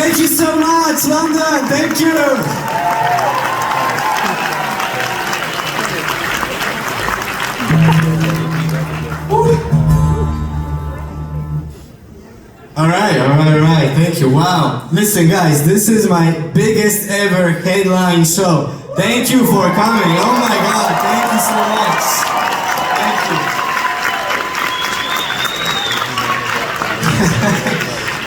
Thank you so much, London. Thank you. All right. Thank you. Wow. Listen, guys, this is my biggest ever headline show. Thank you for coming. Oh my God. Thank you so much. Thank you.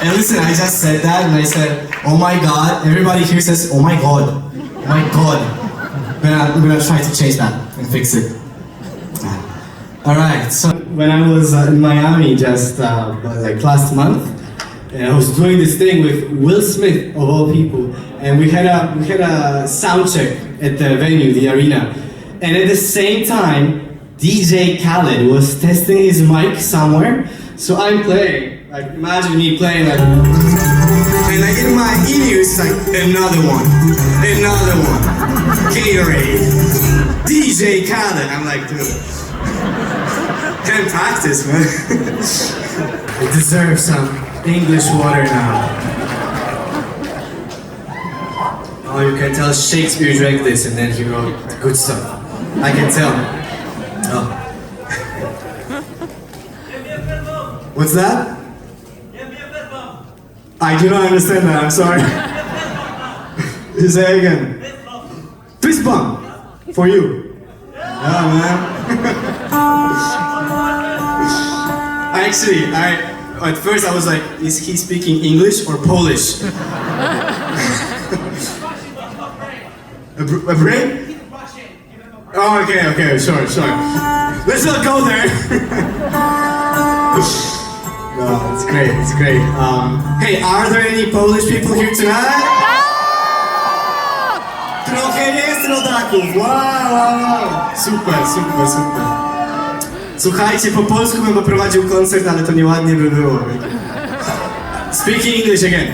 And listen, I just said that and I said, oh my God. Everybody here says, oh my God. Oh my God. I'm gonna try to change that and fix it. Alright, so when I was in Miami just like last month, and I was doing this thing with Will Smith of all people, and we had a sound check at the venue, the arena, and at the same time, DJ Khaled was testing his mic somewhere, so I'm playing, like imagine me playing like, and like in my ears like another one, Gatorade, DJ Khaled, I'm like dude. Can't practice, man. I deserve some English water now. Oh, you can tell Shakespeare drank this and then he wrote good stuff. I can tell. Oh. What's that? I do not understand that, I'm sorry. You say again. Fist bump. For you. Yeah, man. Actually, at first I was like, is he speaking English or Polish? A brain? Oh, okay, sure. Let's not go there. No, it's great. Hey, are there any Polish people here tonight? Trochę jest rodaków, wow. Super. Słuchajcie, po polsku bym poprowadził koncert, ale to nieładnie by było. Speaking English again.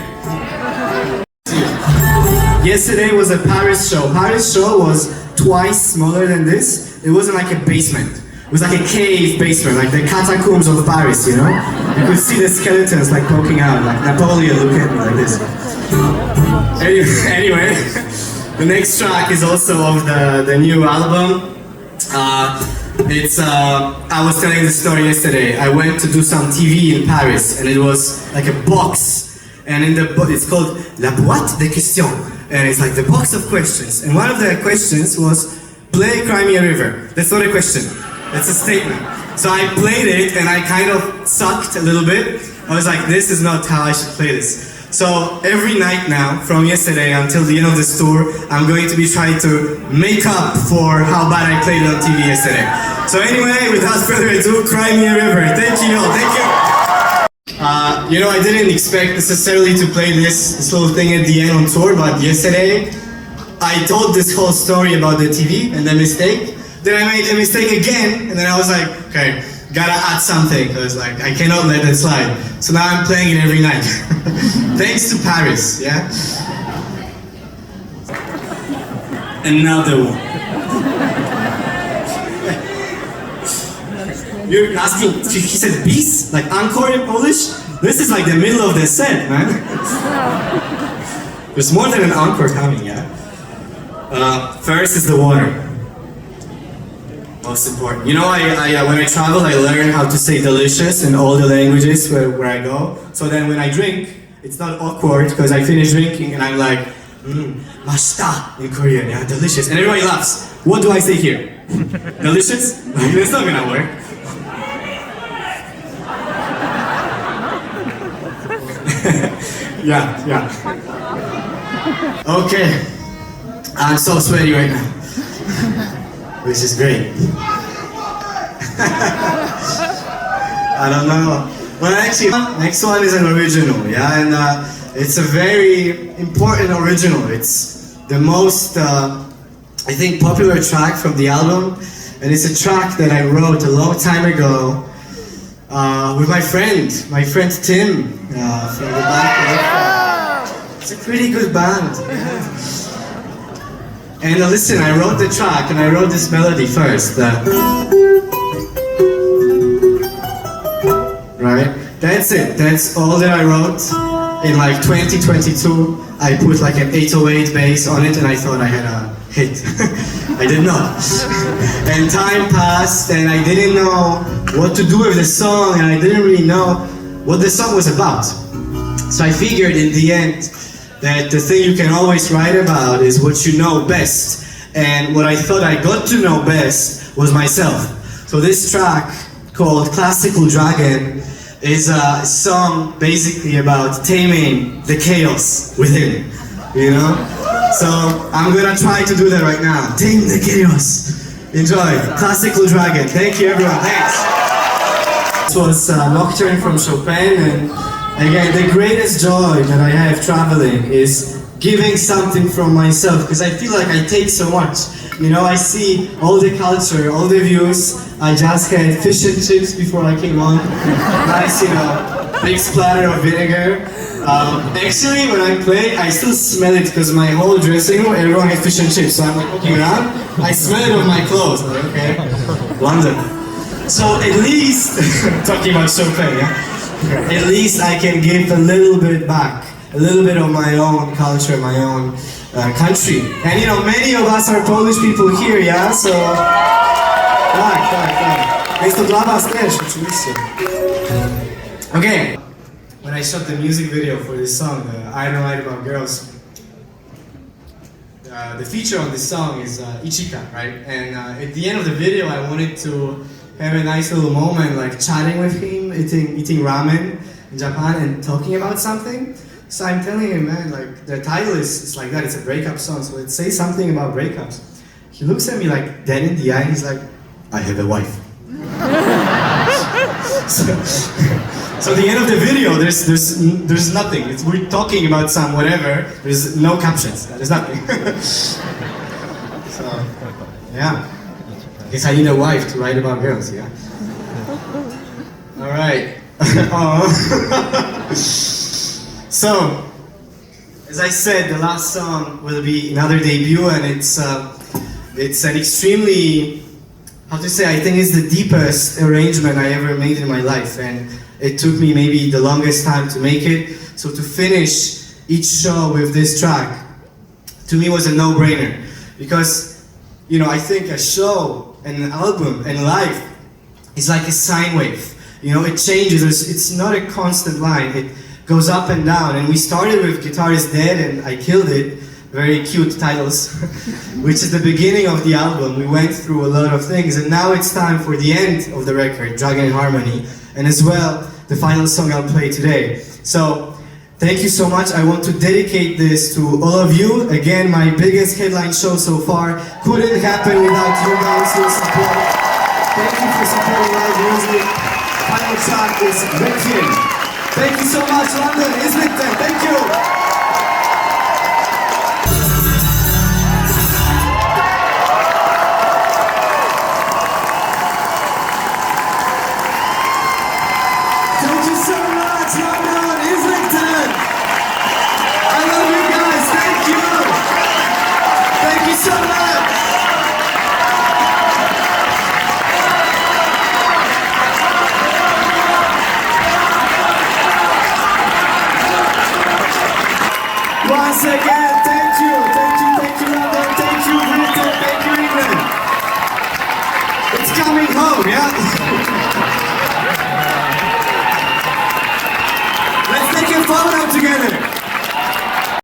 Yesterday was a Paris show. Paris show was twice smaller than this. It wasn't like a basement. It was like a cave basement, like the catacombs of Paris, you know? You could see the skeletons like poking out, like Napoleon looking at me like this. Anyway, the next track is also of the new album. I was telling the story yesterday. I went to do some TV in Paris, and it was like a box, and in the it's called La Boîte des Questions, and it's like the box of questions. And one of the questions was, play Crimea River. That's not a question, that's a statement. So I played it, and I kind of sucked a little bit. I was like, this is not how I should play this. So every night now, from yesterday until the end of this tour, I'm going to be trying to make up for how bad I played on TV yesterday. So anyway, without further ado, Crimea River. Thank you all, thank you. You know, I didn't expect necessarily to play this little thing at the end on tour, but yesterday, I told this whole story about the TV and the mistake. Then I made a mistake again, and then I was like, okay, gotta add something. I was like, I cannot let that slide. So now I'm playing it every night. Thanks to Paris, yeah? Another one. You're asking, he said bis? Like encore in Polish? This is like the middle of the set, man. There's more than an encore coming, yeah? First is the water. Most important. You know, when I travel, I learn how to say delicious in all the languages where I go. So then when I drink, it's not awkward because I finish drinking and I'm like, mashita in Korean, yeah, delicious. And everybody laughs. What do I say here? Delicious? That's not gonna work. Yeah. Okay. I'm so sweaty right now. Which is great. I don't know. Well, actually, next one is an original, yeah, and it's a very important original. It's the most, I think, popular track from the album, and it's a track that I wrote a long time ago with my friend Tim from the band. It's a pretty good band. And listen, I wrote the track and I wrote this melody first. Right? That's it. That's all that I wrote. in like 2022, I put like an 808 bass on it and I thought I had a hit. I did not. And time passed and I didn't know what to do with the song and I didn't really know what the song was about. So I figured in the end that the thing you can always write about is what you know best. And what I thought I got to know best was myself. So this track called Classical Dragon is a song basically about taming the chaos within, you know? So I'm gonna try to do that right now. Tame the chaos. Enjoy. Classical Dragon. Thank you everyone. Thanks. This was Nocturne from Chopin, and again, the greatest joy that I have traveling is giving something from myself, because I feel like I take so much. You know, I see all the culture, all the views. I just had fish and chips before I came on. Nice, you know, big splatter of vinegar. Actually, when I play, I still smell it because my whole dressing room, everyone has fish and chips. So I'm like walking around, I smell it on my clothes. I'm like, okay, London. So at least, talking about Chopin, yeah? At least I can give a little bit back. A little bit of my own culture, my own country. And you know, many of us are Polish people here, yeah? So... Tak. Jest to dla was też, oczywiście. Okay. When I shot the music video for this song, I Don't Write About Girls, the feature on this song is Ichika, right? And at the end of the video, I wanted to have a nice little moment, like chatting with him, eating ramen in Japan and talking about something. So I'm telling him, man, like the title is like that, it's a breakup song, so let's say something about breakups. He looks at me like dead in the eye and he's like, I have a wife. so at the end of the video, there's nothing. We're talking about some whatever. There's no captions. There's nothing. So yeah, I guess I need a wife to write about girls. Yeah. All right. So, as I said, the last song will be another debut, and it's an extremely, how to say, I think it's the deepest arrangement I ever made in my life, and it took me maybe the longest time to make it. So to finish each show with this track, to me was a no-brainer, because, you know, I think a show and an album and life is like a sine wave. You know, it changes. It's not a constant line. It goes up and down. And we started with Guitar is Dead and I Killed It. Very cute titles, which is the beginning of the album. We went through a lot of things, and now it's time for the end of the record, Dragon in Harmony, and as well, the final song I'll play today. So, thank you so much. I want to dedicate this to all of you. Again, my biggest headline show so far couldn't happen without you guys, your support. Thank you for supporting live music. Final track is Requiem. Thank you so much, London, Islington. Thank you. Once again, thank you, London, thank you, Britain, thank you, England. It's coming home, yeah? Let's take a photo together.